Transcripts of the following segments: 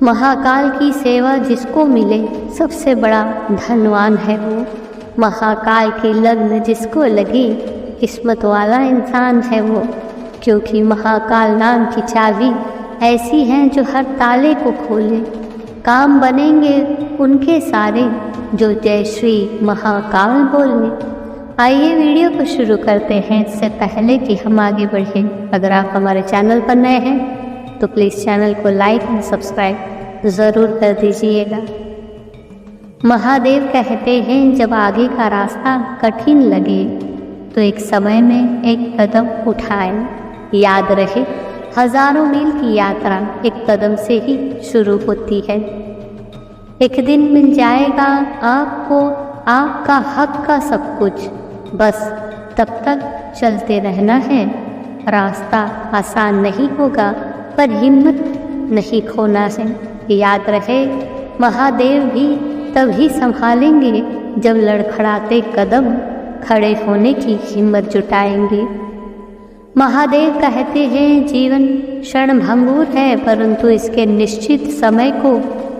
महाकाल की सेवा जिसको मिले सबसे बड़ा धनवान है वो। महाकाल की लगन जिसको लगी किस्मत वाला इंसान है वो। क्योंकि महाकाल नाम की चाबी ऐसी है जो हर ताले को खोले। काम बनेंगे उनके सारे जो जय श्री महाकाल बोले। आइए वीडियो को शुरू करते हैं। इससे पहले कि हम आगे बढ़ें, अगर आप हमारे चैनल पर नए हैं तो प्लीज़ चैनल को लाइक एंड सब्सक्राइब ज़रूर कर दीजिएगा। महादेव कहते हैं जब आगे का रास्ता कठिन लगे तो एक समय में एक कदम उठाएं। याद रहे हजारों मील की यात्रा एक कदम से ही शुरू होती है। एक दिन मिल जाएगा आपको आपका हक का सब कुछ, बस तब तक चलते रहना है। रास्ता आसान नहीं होगा पर हिम्मत नहीं खोना है। याद रहे महादेव भी तभी संभालेंगे जब लड़खड़ाते कदम खड़े होने की हिम्मत जुटाएंगे। महादेव कहते हैं जीवन क्षणभंगुर है परंतु इसके निश्चित समय को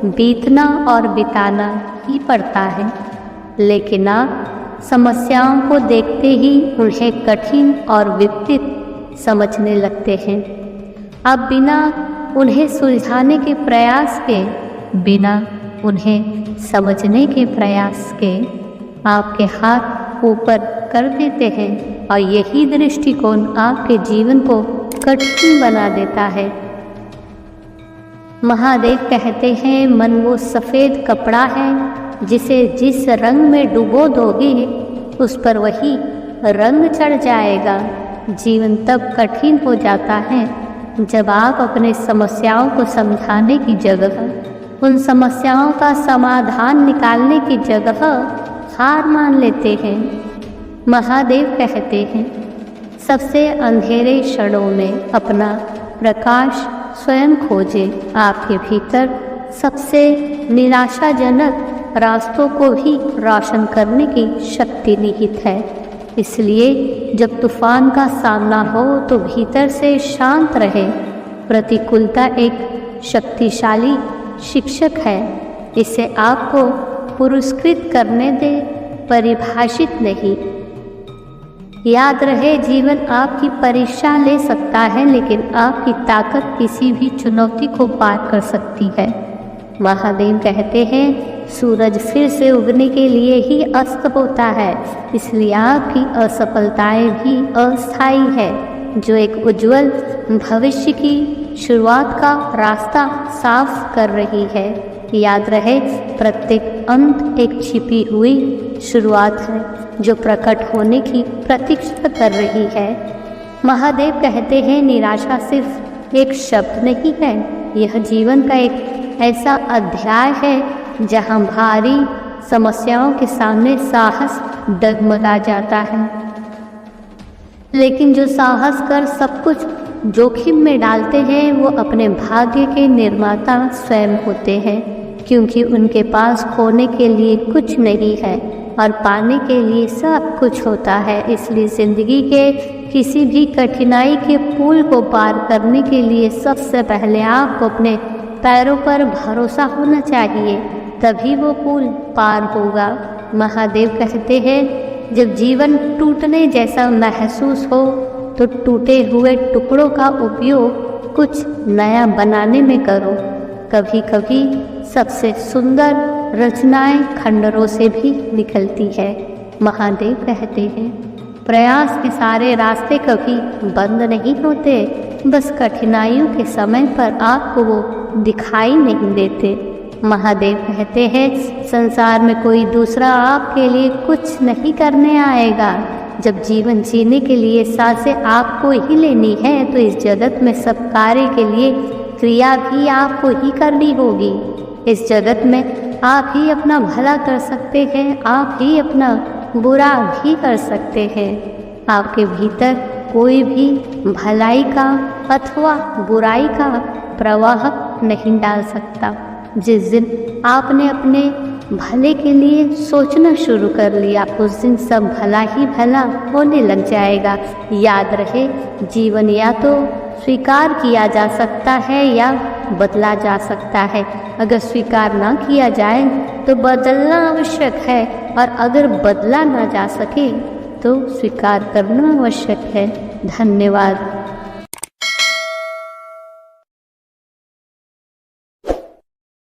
बीतना और बिताना ही पड़ता है। लेकिन आप समस्याओं को देखते ही उन्हें कठिन और विपरीत समझने लगते हैं। अब बिना उन्हें सुलझाने के प्रयास के, बिना उन्हें समझने के प्रयास के आपके हाथ ऊपर कर देते हैं और यही दृष्टिकोण आपके जीवन को कठिन बना देता है। महादेव कहते हैं मन वो सफ़ेद कपड़ा है जिसे जिस रंग में डुबो दोगे उस पर वही रंग चढ़ जाएगा। जीवन तब कठिन हो जाता है जब आप अपने समस्याओं को समझाने की जगह, उन समस्याओं का समाधान निकालने की जगह हार मान लेते हैं। महादेव कहते हैं सबसे अंधेरे क्षणों में अपना प्रकाश स्वयं खोजें। आपके भीतर सबसे निराशाजनक रास्तों को भी रोशन करने की शक्ति निहित है। इसलिए जब तूफान का सामना हो तो भीतर से शांत रहे। प्रतिकूलता एक शक्तिशाली शिक्षक है, इसे आपको पुरस्कृत करने दे, परिभाषित नहीं। याद रहे जीवन आपकी परीक्षा ले सकता है लेकिन आपकी ताकत किसी भी चुनौती को पार कर सकती है। महादेव कहते हैं सूरज फिर से उगने के लिए ही अस्त होता है, इसलिए आपकी असफलताएं भी अस्थायी है जो एक उज्जवल भविष्य की शुरुआत का रास्ता साफ कर रही है। याद रहे प्रत्येक अंत एक छिपी हुई शुरुआत है जो प्रकट होने की प्रतीक्षा कर रही है। महादेव कहते हैं निराशा सिर्फ एक शब्द नहीं है, यह जीवन का एक ऐसा अध्याय है जहां भारी समस्याओं के सामने साहस डगमगा जाता है। लेकिन जो साहस कर सब कुछ जोखिम में डालते हैं वो अपने भाग्य के निर्माता स्वयं होते हैं, क्योंकि उनके पास खोने के लिए कुछ नहीं है और पाने के लिए सब कुछ होता है। इसलिए ज़िंदगी के किसी भी कठिनाई के पुल को पार करने के लिए सबसे पहले आपको अपने पैरों पर भरोसा होना चाहिए, तभी वो पुल पार होगा। महादेव कहते हैं जब जीवन टूटने जैसा महसूस हो तो टूटे हुए टुकड़ों का उपयोग कुछ नया बनाने में करो। कभी कभी सबसे सुंदर रचनाएं खंडरों से भी निकलती है। महादेव कहते हैं प्रयास के सारे रास्ते कभी बंद नहीं होते, बस कठिनाइयों के समय पर आपको वो दिखाई नहीं देते। महादेव कहते हैं संसार में कोई दूसरा आपके लिए कुछ नहीं करने आएगा। जब जीवन जीने के लिए सांसें आपको ही लेनी है तो इस जगत में सब कार्य के लिए क्रिया भी आपको ही करनी होगी। इस जगत में आप ही अपना भला कर सकते हैं, आप ही अपना बुरा भी कर सकते हैं। आपके भीतर कोई भी भलाई का अथवा बुराई का प्रवाह नहीं डाल सकता। जिस दिन आपने अपने भले के लिए सोचना शुरू कर लिया, उस दिन सब भला ही भला होने लग जाएगा। याद रहे, जीवन या तो स्वीकार किया जा सकता है या बदला जा सकता है। अगर स्वीकार ना किया जाए तो बदलना आवश्यक है, और अगर बदला ना जा सके तो स्वीकार करना आवश्यक है। धन्यवाद।